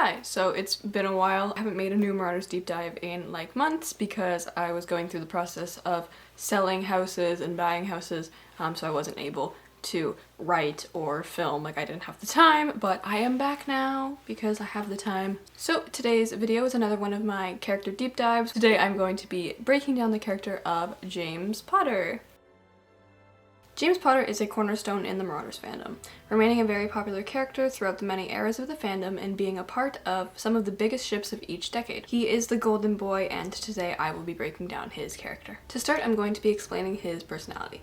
Hi! So it's been a while. I haven't made a new Marauders deep dive in like months because I was going through the process of selling houses and buying houses, so I wasn't able to write or film, like I didn't have the time, but I am back now because I have the time. So today's video is another one of my character deep dives. Today I'm going to be breaking down the character of James Potter. James Potter is a cornerstone in the Marauders fandom, remaining a very popular character throughout the many eras of the fandom and being a part of some of the biggest ships of each decade. He is the Golden Boy, and today I will be breaking down his character. To start, I'm going to be explaining his personality.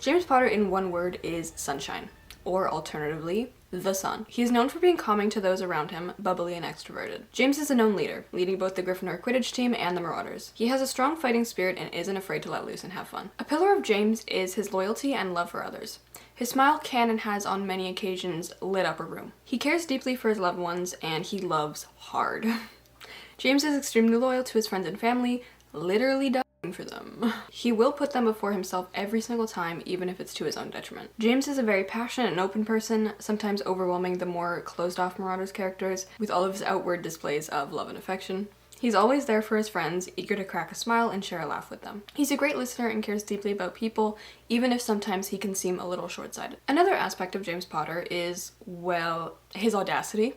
James Potter in one word is sunshine, or alternatively, the sun. He is known for being calming to those around him, bubbly and extroverted. James is a known leader, leading both the Gryffindor Quidditch team and the Marauders. He has a strong fighting spirit and isn't afraid to let loose and have fun. A pillar of James is his loyalty and love for others. His smile can and has on many occasions lit up a room. He cares deeply for his loved ones and he loves hard. James is extremely loyal to his friends and family, literally dying for them. He will put them before himself every single time, even if it's to his own detriment. James is a very passionate and open person, sometimes overwhelming the more closed-off Marauders characters with all of his outward displays of love and affection. He's always there for his friends, eager to crack a smile and share a laugh with them. He's a great listener and cares deeply about people, even if sometimes he can seem a little short-sighted. Another aspect of James Potter is, well, his audacity.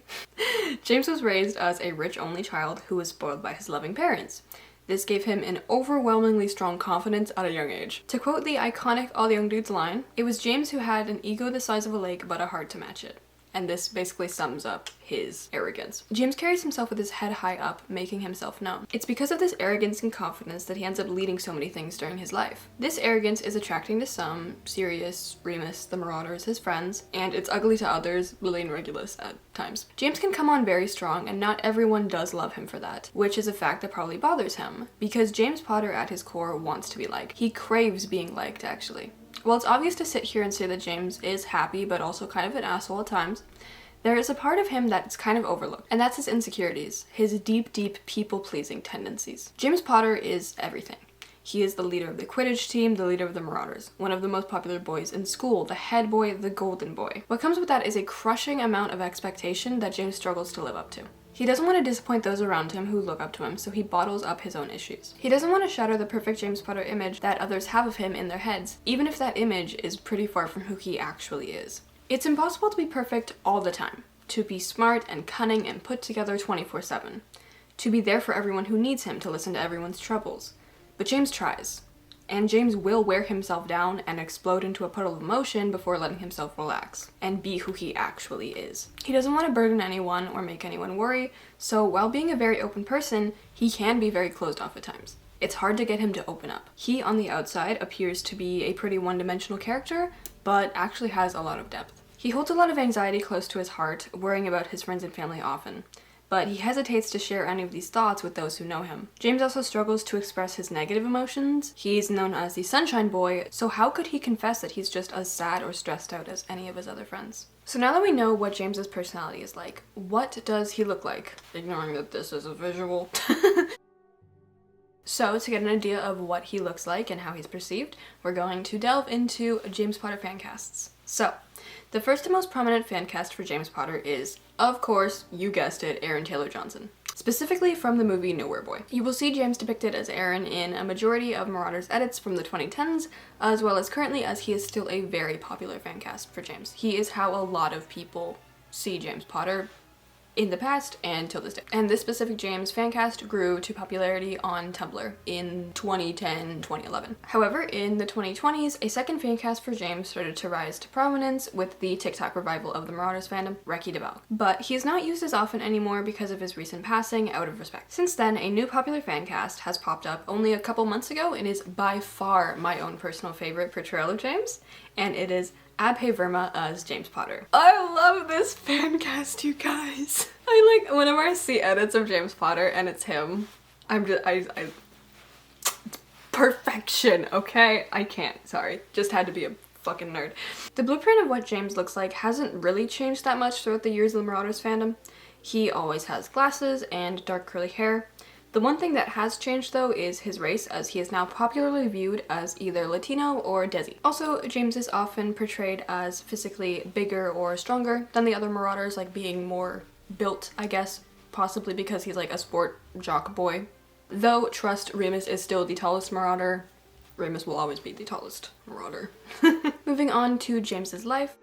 James was raised as a rich only child who was spoiled by his loving parents. This gave him an overwhelmingly strong confidence at a young age. To quote the iconic All Young Dudes line, "It was James who had an ego the size of a lake but a heart to match it." And this basically sums up his arrogance. James carries himself with his head high up, making himself known. It's because of this arrogance and confidence that he ends up leading so many things during his life. This arrogance is attracting to some, Sirius, Remus, the Marauders, his friends, and it's ugly to others, Lily and Regulus at times. James can come on very strong, and not everyone does love him for that, which is a fact that probably bothers him, because James Potter at his core wants to be liked. He craves being liked, actually. While it's obvious to sit here and say that James is happy but also kind of an asshole at times, there is a part of him that's kind of overlooked, and that's his insecurities, his deep people-pleasing tendencies. James Potter is everything. He is the leader of the Quidditch team, the leader of the Marauders, one of the most popular boys in school, the head boy, the golden boy. What comes with that is a crushing amount of expectation that James struggles to live up to. He doesn't want to disappoint those around him who look up to him, so he bottles up his own issues. He doesn't want to shatter the perfect James Potter image that others have of him in their heads, even if that image is pretty far from who he actually is. It's impossible to be perfect all the time, to be smart and cunning and put together 24/7, to be there for everyone who needs him, to listen to everyone's troubles. But James tries. And James will wear himself down and explode into a puddle of emotion before letting himself relax and be who he actually is. He doesn't want to burden anyone or make anyone worry, so while being a very open person, he can be very closed off at times. It's hard to get him to open up. He, on the outside, appears to be a pretty one-dimensional character, but actually has a lot of depth. He holds a lot of anxiety close to his heart, worrying about his friends and family often. But he hesitates to share any of these thoughts with those who know him. James also struggles to express his negative emotions. He's known as the Sunshine Boy, so how could he confess that he's just as sad or stressed out as any of his other friends? So now that we know what James's personality is like, what does he look like? Ignoring that this is a visual. So, to get an idea of what he looks like and how he's perceived, we're going to delve into James Potter fancasts. So, the first and most prominent fancast for James Potter is, of course, you guessed it, Aaron Taylor Johnson. Specifically from the movie Nowhere Boy. You will see James depicted as Aaron in a majority of Marauders edits from the 2010s, as well as currently, as he is still a very popular fancast for James. He is how a lot of people see James Potter in the past and till this day. And this specific James fancast grew to popularity on Tumblr in 2010-2011. However, in the 2020s, a second fancast for James started to rise to prominence with the TikTok revival of the Marauders fandom, Reki DeVal. But he is not used as often anymore because of his recent passing, out of respect. Since then, a new popular fancast has popped up only a couple months ago and is by far my own personal favorite portrayal of James, and it is Abhay Verma as James Potter. I love this fancast, you guys. I like, whenever I see edits of James Potter and it's him, it's perfection, okay? I can't, sorry. Just had to be a fucking nerd. The blueprint of what James looks like hasn't really changed that much throughout the years of the Marauders fandom. He always has glasses and dark curly hair. The one thing that has changed though is his race, as he is now popularly viewed as either Latino or Desi. Also, James is often portrayed as physically bigger or stronger than the other Marauders, like being more built, I guess, possibly because he's like a sport jock boy. Though, trust, Remus is still the tallest Marauder. Remus will always be the tallest Marauder. Moving on to James's life.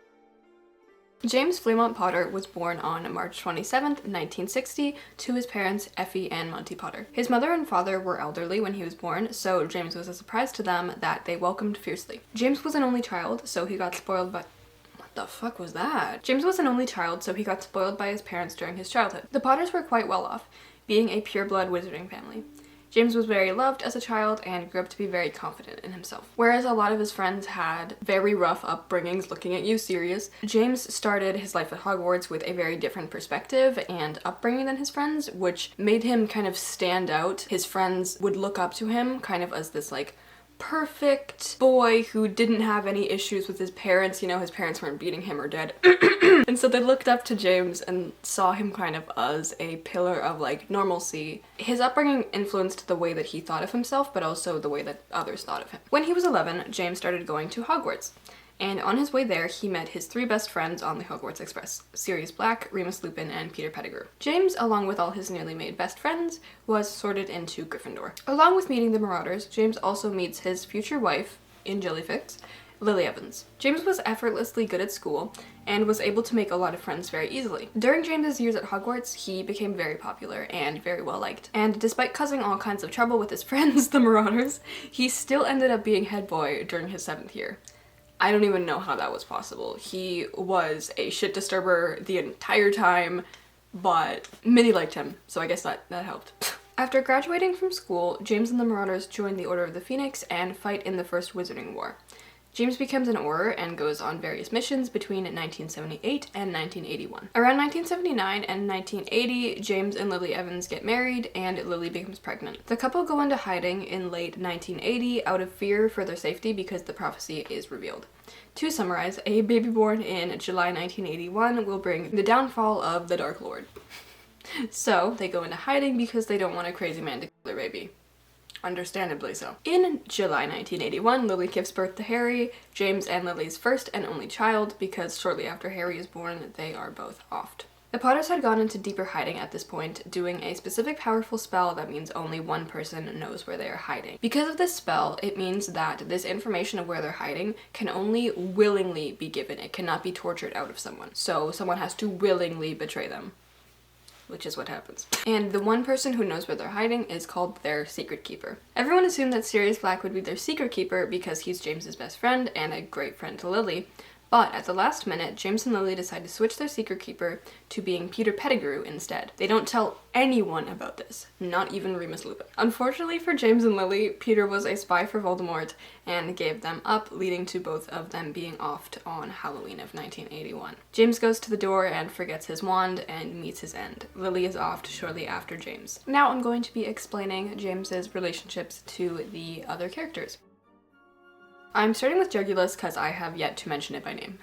James Fremont Potter was born on March 27th, 1960, to his parents Effie and Monty Potter. His mother and father were elderly when he was born, so James was a surprise to them that they welcomed fiercely. James was an only child, so he got spoiled by... What the fuck was that? James was an only child, so he got spoiled by his parents during his childhood. The Potters were quite well off, being a pure-blood wizarding family. James was very loved as a child and grew up to be very confident in himself. Whereas a lot of his friends had very rough upbringings, looking at you, Sirius, James started his life at Hogwarts with a very different perspective and upbringing than his friends, which made him kind of stand out. His friends would look up to him kind of as this like perfect boy who didn't have any issues with his parents. You know, his parents weren't beating him or dead. And so they looked up to James and saw him kind of as a pillar of like normalcy. His upbringing influenced the way that he thought of himself, but also the way that others thought of him. When he was 11, James started going to Hogwarts. And on his way there, he met his 3 best friends on the Hogwarts Express, Sirius Black, Remus Lupin, and Peter Pettigrew. James, along with all his newly made best friends, was sorted into Gryffindor. Along with meeting the Marauders, James also meets his future wife, in Jellyfix, Lily Evans. James was effortlessly good at school and was able to make a lot of friends very easily. During James's years at Hogwarts, he became very popular and very well liked. And despite causing all kinds of trouble with his friends, the Marauders, he still ended up being head boy during his 7th year. I don't even know how that was possible. He was a shit disturber the entire time, but Minnie liked him, so I guess that helped. After graduating from school, James and the Marauders join the Order of the Phoenix and fight in the First Wizarding War. James becomes an Auror and goes on various missions between 1978 and 1981. Around 1979 and 1980, James and Lily Evans get married and Lily becomes pregnant. The couple go into hiding in late 1980 out of fear for their safety because the prophecy is revealed. To summarize, a baby born in July 1981 will bring the downfall of the Dark Lord. So, they go into hiding because they don't want a crazy man to kill their baby. Understandably so. In July 1981, Lily gives birth to Harry, James and Lily's first and only child, because shortly after Harry is born, they are both offed. The Potters had gone into deeper hiding at this point, doing a specific powerful spell that means only one person knows where they are hiding. Because of this spell, it means that this information of where they're hiding can only willingly be given. It cannot be tortured out of someone. So someone has to willingly betray them, which is what happens. And the one person who knows where they're hiding is called their secret keeper. Everyone assumed that Sirius Black would be their secret keeper because he's James's best friend and a great friend to Lily. But at the last minute, James and Lily decide to switch their secret keeper to being Peter Pettigrew instead. They don't tell anyone about this, not even Remus Lupin. Unfortunately for James and Lily, Peter was a spy for Voldemort and gave them up, leading to both of them being offed on Halloween of 1981. James goes to the door and forgets his wand and meets his end. Lily is offed shortly after James. Now I'm going to be explaining James's relationships to the other characters. I'm starting with Regulus because I have yet to mention it by name.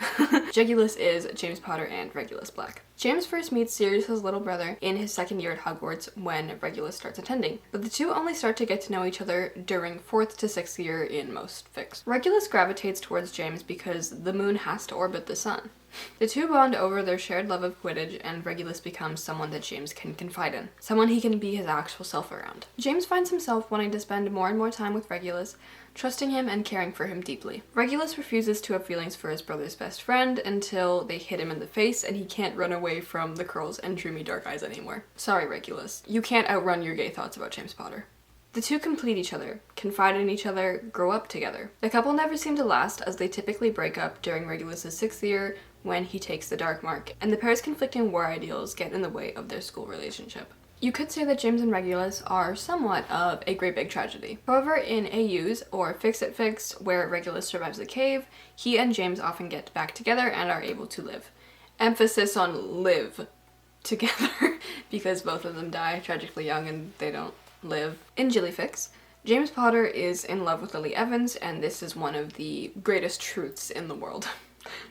Regulus is James Potter and Regulus Black. James first meets Sirius's little brother in his 2nd year at Hogwarts when Regulus starts attending, but the two only start to get to know each other during 4th to 6th year in most fics. Regulus gravitates towards James because the moon has to orbit the sun. The two bond over their shared love of Quidditch, and Regulus becomes someone that James can confide in, someone he can be his actual self around. James finds himself wanting to spend more and more time with Regulus, trusting him and caring for him deeply. Regulus refuses to have feelings for his brother's best friend until they hit him in the face and he can't run away from the curls and dreamy dark eyes anymore. Sorry, Regulus. You can't outrun your gay thoughts about James Potter. The two complete each other, confide in each other, grow up together. The couple never seem to last as they typically break up during Regulus's 6th year when he takes the Dark Mark, and the pair's conflicting war ideals get in the way of their school relationship. You could say that James and Regulus are somewhat of a great big tragedy. However, in AUs, or Fix-It-Fix, where Regulus survives the cave, he and James often get back together and are able to live. Emphasis on live together, because both of them die tragically young and they don't live. In Jellyfix, James Potter is in love with Lily Evans, and this is one of the greatest truths in the world.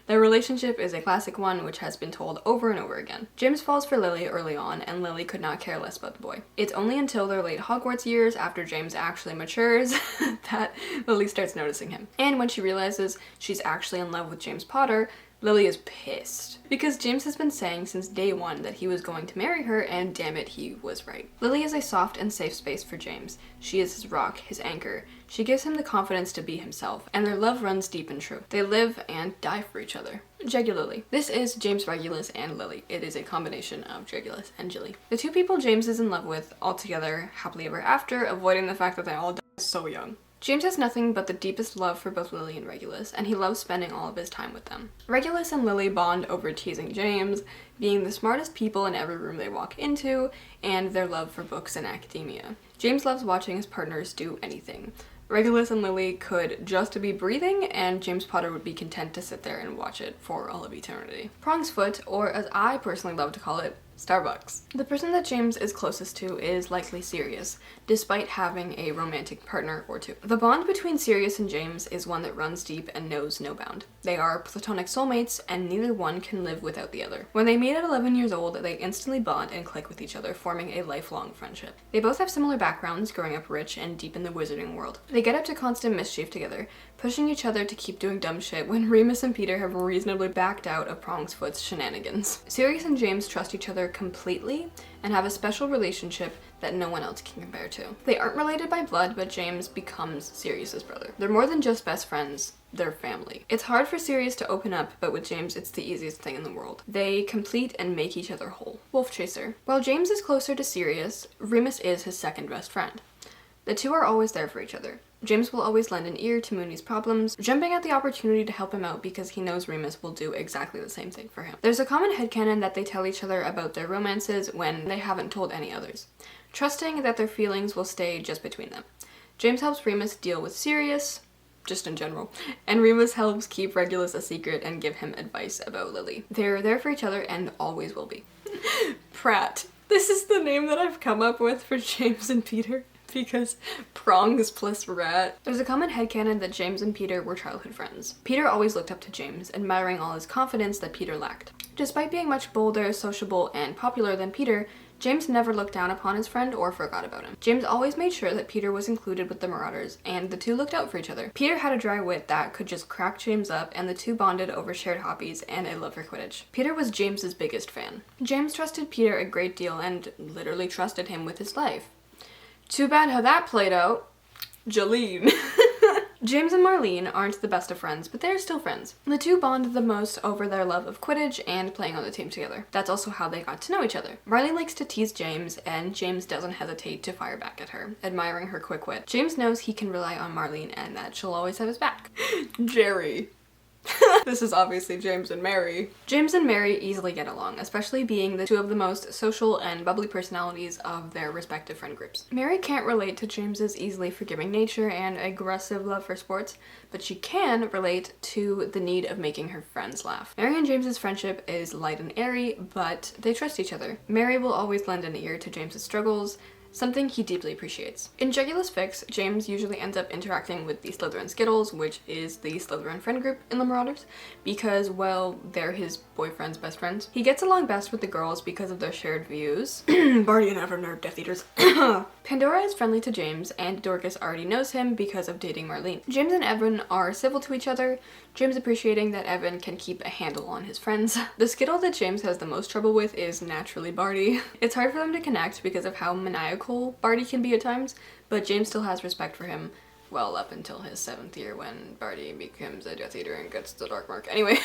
Their relationship is a classic one which has been told over and over again. James falls for Lily early on, and Lily could not care less about the boy. It's only until their late Hogwarts years, after James actually matures, that Lily starts noticing him. And when she realizes she's actually in love with James Potter, Lily is pissed because James has been saying since day one that he was going to marry her, and damn it, he was right. Lily is a soft and safe space for James. She is his rock, his anchor. She gives him the confidence to be himself, and their love runs deep and true. They live and die for each other. Regularly. This is James Regulus and Lily. It is a combination of Regulus and Jilly. The two people James is in love with, all together, happily ever after, avoiding the fact that they all die so young. James has nothing but the deepest love for both Lily and Regulus, and he loves spending all of his time with them. Regulus and Lily bond over teasing James, being the smartest people in every room they walk into, and their love for books and academia. James loves watching his partners do anything. Regulus and Lily could just be breathing, and James Potter would be content to sit there and watch it for all of eternity. Prong's Foot, or as I personally love to call it, Starbucks. The person that James is closest to is likely Sirius, despite having a romantic partner or two. The bond between Sirius and James is one that runs deep and knows no bound. They are platonic soulmates, and neither one can live without the other. When they meet at 11 years old, they instantly bond and click with each other, forming a lifelong friendship. They both have similar backgrounds, growing up rich and deep in the wizarding world. They get up to constant mischief together, pushing each other to keep doing dumb shit when Remus and Peter have reasonably backed out of Prong's Foot's shenanigans. Sirius and James trust each other completely and have a special relationship that no one else can compare to. They aren't related by blood, but James becomes Sirius's brother. They're more than just best friends, they're family. It's hard for Sirius to open up, but with James, it's the easiest thing in the world. They complete and make each other whole. Wolf Chaser. While James is closer to Sirius, Remus is his second best friend. The two are always there for each other. James will always lend an ear to Mooney's problems, jumping at the opportunity to help him out because he knows Remus will do exactly the same thing for him. There's a common headcanon that they tell each other about their romances when they haven't told any others, trusting that their feelings will stay just between them. James helps Remus deal with Sirius, just in general, and Remus helps keep Regulus a secret and give him advice about Lily. They're there for each other and always will be. Pratt. This is the name that I've come up with for James and Peter, because prongs plus rat. There's a common headcanon that James and Peter were childhood friends. Peter always looked up to James, admiring all his confidence that Peter lacked. Despite being much bolder, sociable, and popular than Peter, James never looked down upon his friend or forgot about him. James always made sure that Peter was included with the Marauders, and the two looked out for each other. Peter had a dry wit that could just crack James up, and the two bonded over shared hobbies and a love for Quidditch. Peter was James's biggest fan. James trusted Peter a great deal and literally trusted him with his life. Too bad how that played out. Jolene. James and Marlene aren't the best of friends, but they're still friends. The two bond the most over their love of Quidditch and playing on the team together. That's also how they got to know each other. Marlene likes to tease James, and James doesn't hesitate to fire back at her, admiring her quick wit. James knows he can rely on Marlene and that she'll always have his back. Jerry. This is obviously James and Mary. James and Mary easily get along, especially being the two of the most social and bubbly personalities of their respective friend groups. Mary can't relate to James's easily forgiving nature and aggressive love for sports, but she can relate to the need of making her friends laugh. Mary and James's friendship is light and airy, but they trust each other. Mary will always lend an ear to James's struggles, something he deeply appreciates. In Regulus Fix, James usually ends up interacting with the Slytherin Skittles, which is the Slytherin friend group in the Marauders, because, well, they're his boyfriend's best friends. He gets along best with the girls because of their shared views. Barty and Evan are Death Eaters. Pandora is friendly to James, and Dorcas already knows him because of dating Marlene. James and Evan are civil to each other, James appreciating that Evan can keep a handle on his friends. The Skittle that James has the most trouble with is naturally Barty. It's hard for them to connect because of how maniacal Barty can be at times, but James still has respect for him, well, up until his 7th year when Barty becomes a Death Eater and gets the Dark Mark. Anyway.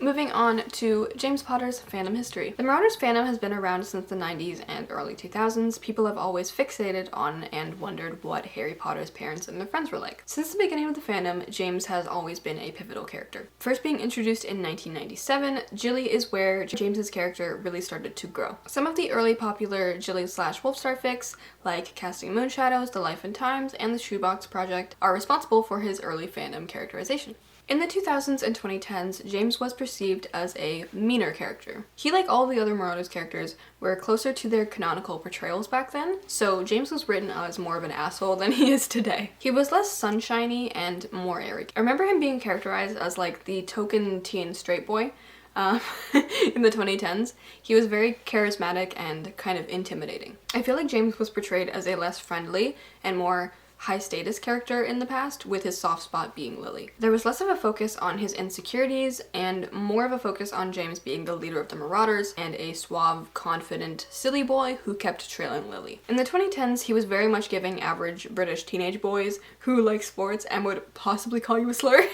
Moving on to James Potter's fandom history. The Marauders fandom has been around since the 90s and early 2000s. People have always fixated on and wondered what Harry Potter's parents and their friends were like. Since the beginning of the fandom, James has always been a pivotal character. First being introduced in 1997, Gilly is where James's character really started to grow. Some of the early popular Gilly/Wolfstar fics, like Casting Moonshadows, The Life and Times, and The Shoebox Project, are responsible for his early fandom characterization. In the 2000s and 2010s, James was perceived as a meaner character. He, like all the other Marauders characters, were closer to their canonical portrayals back then, so James was written as more of an asshole than he is today. He was less sunshiny and more airy. I remember him being characterized as like the token teen straight boy in the 2010s. He was very charismatic and kind of intimidating. I feel like James was portrayed as a less friendly and more high status character in the past, with his soft spot being Lily. There was less of a focus on his insecurities and more of a focus on James being the leader of the Marauders and a suave, confident, silly boy who kept trailing Lily. In the 2010s, he was very much giving average British teenage boys who like sports and would possibly call you a slur.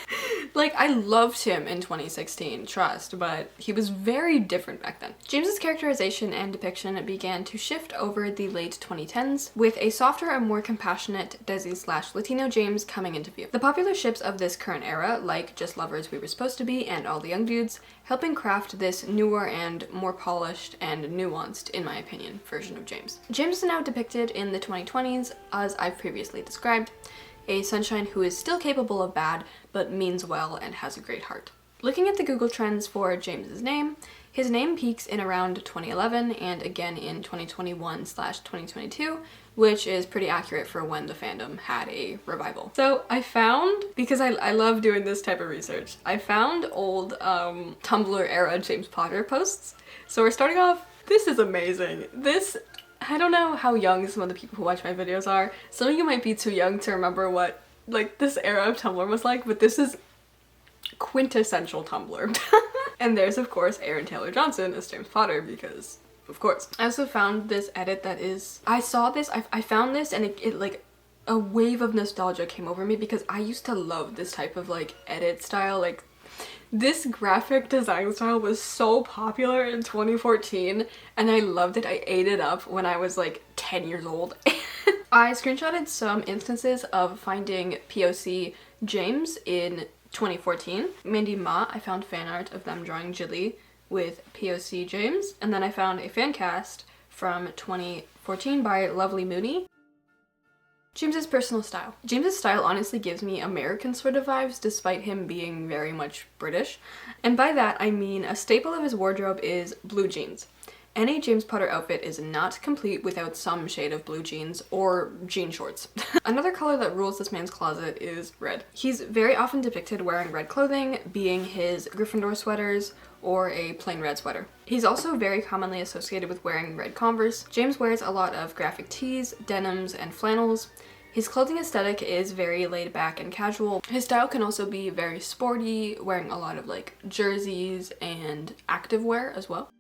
Like, I loved him in 2016, trust, but he was very different back then. James's characterization and depiction began to shift over the late 2010s, with a softer and more compassionate Desi/Latino James coming into view. The popular ships of this current era, like Just Lovers We Were Supposed to Be and All the Young Dudes, helping craft this newer and more polished and nuanced, in my opinion, version of James. James is now depicted in the 2020s, as I've previously described, a sunshine who is still capable of bad, but means well and has a great heart. Looking at the Google Trends for James's name, his name peaks in around 2011 and again in 2021/2022, which is pretty accurate for when the fandom had a revival. So I found, because I love doing this type of research, I found old Tumblr era James Potter posts. So we're starting off, this is amazing. This, I don't know how young some of the people who watch my videos are. Some of you might be too young to remember what like this era of Tumblr was like, but this is quintessential Tumblr. And there's of course Aaron Taylor Johnson as James Potter, because of course. I also found this edit that is, I found this and it like a wave of nostalgia came over me, because I used to love this type of like edit style. Like, this graphic design style was so popular in 2014 and I loved it. I ate it up when I was like 10 years old. I screenshotted some instances of finding POC James in 2014. Mandy Ma, I found fan art of them drawing Jilly with POC James, and then I found a fan cast from 2014 by Lovely Mooney. James's personal style. James's style honestly gives me American sort of vibes, despite him being very much British. And by that I mean a staple of his wardrobe is blue jeans. Any James Potter outfit is not complete without some shade of blue jeans or jean shorts. Another color that rules this man's closet is red. He's very often depicted wearing red clothing, being his Gryffindor sweaters or a plain red sweater. He's also very commonly associated with wearing red Converse. James wears a lot of graphic tees, denims, and flannels. His clothing aesthetic is very laid back and casual. His style can also be very sporty, wearing a lot of like jerseys and activewear as well.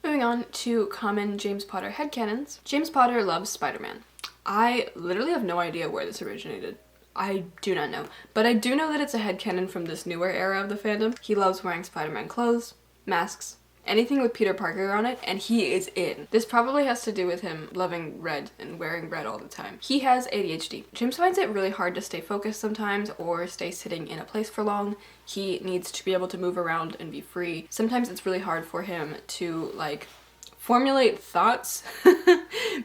Moving on to common James Potter headcanons. James Potter loves Spider-Man. I literally have no idea where this originated. I do not know. But I do know that it's a headcanon from this newer era of the fandom. He loves wearing Spider-Man clothes, masks, anything with Peter Parker on it, and he is in. This probably has to do with him loving red and wearing red all the time. He has ADHD. James finds it really hard to stay focused sometimes or stay sitting in a place for long. He needs to be able to move around and be free. Sometimes it's really hard for him to like formulate thoughts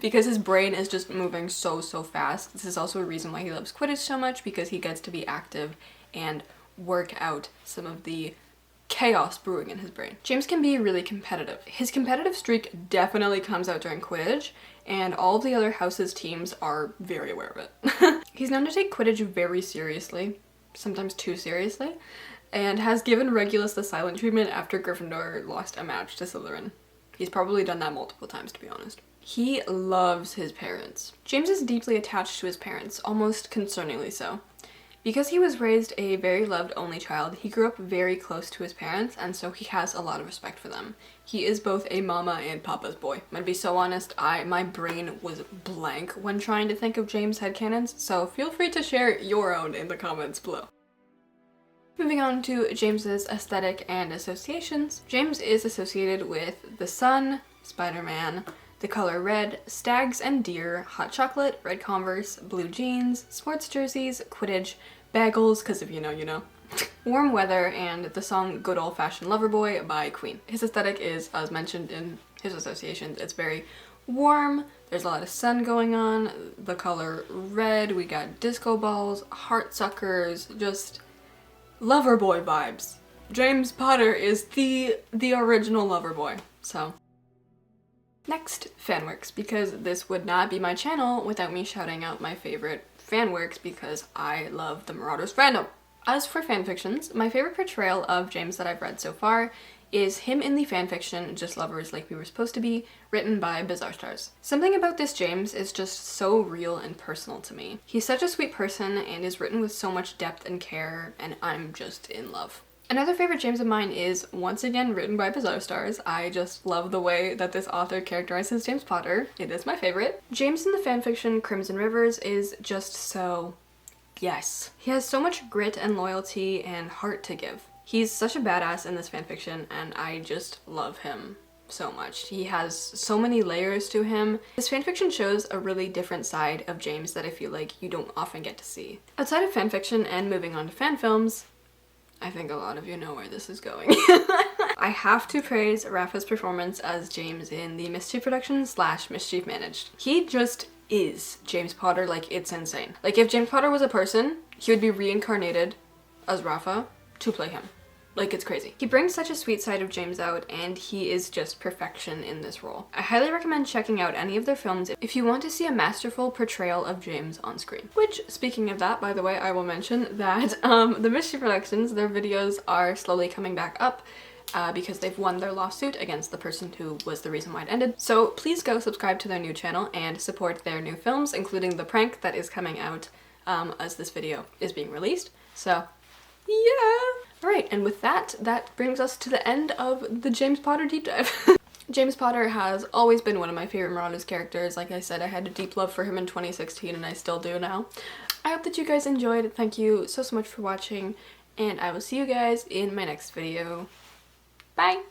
because his brain is just moving so fast. This is also a reason why he loves Quidditch so much, because he gets to be active and work out some of the chaos brewing in his brain. James can be really competitive. His competitive streak definitely comes out during Quidditch, and all of the other house's teams are very aware of it. He's known to take Quidditch very seriously, sometimes too seriously, and has given Regulus the silent treatment after Gryffindor lost a match to Slytherin. He's probably done that multiple times, to be honest. He loves his parents. James is deeply attached to his parents, almost concerningly so. Because he was raised a very loved only child, he grew up very close to his parents, and so he has a lot of respect for them. He is both a mama and papa's boy. I'm gonna be so honest, my brain was blank when trying to think of James headcanons, so feel free to share your own in the comments below. Moving on to James's aesthetic and associations. James is associated with the sun, Spider-Man, the color red, stags and deer, hot chocolate, red Converse, blue jeans, sports jerseys, Quidditch, bagels, because if you know, you know, warm weather, and the song Good Old Fashioned Lover Boy by Queen. His aesthetic is, as mentioned in his associations, it's very warm, there's a lot of sun going on, the color red, we got disco balls, heart suckers, just lover boy vibes. James Potter is the original lover boy, so. Next, fanworks, because this would not be my channel without me shouting out my favorite fanworks, because I love the Marauders fandom. As for fanfictions, my favorite portrayal of James that I've read so far is him in the fanfiction Just Lovers Like We Were Supposed to Be, written by Bizarre Stars. Something about this James is just so real and personal to me. He's such a sweet person and is written with so much depth and care, and I'm just in love. Another favorite James of mine is, once again, written by Bizarre Stars. I just love the way that this author characterizes James Potter. It is my favorite. James in the fanfiction Crimson Rivers is just so... yes. He has so much grit and loyalty and heart to give. He's such a badass in this fanfiction, and I just love him so much. He has so many layers to him. This fanfiction shows a really different side of James that I feel like you don't often get to see. Outside of fanfiction and moving on to fan films, I think a lot of you know where this is going. I have to praise Rafa's performance as James in the Mischief production / Mischief Managed. He just is James Potter, like, it's insane. Like, if James Potter was a person, he would be reincarnated as Rafa to play him. Like, it's crazy. He brings such a sweet side of James out, and he is just perfection in this role. I highly recommend checking out any of their films if you want to see a masterful portrayal of James on screen. Which, speaking of that, by the way, I will mention that the Mischief Productions, their videos are slowly coming back up because they've won their lawsuit against the person who was the reason why it ended. So please go subscribe to their new channel and support their new films, including the prank that is coming out as this video is being released. So, yeah! Alright, and with that, that brings us to the end of the James Potter deep dive. James Potter has always been one of my favorite Marauders characters. Like I said, I had a deep love for him in 2016 and I still do now. I hope that you guys enjoyed. Thank you so much for watching, and I will see you guys in my next video. Bye!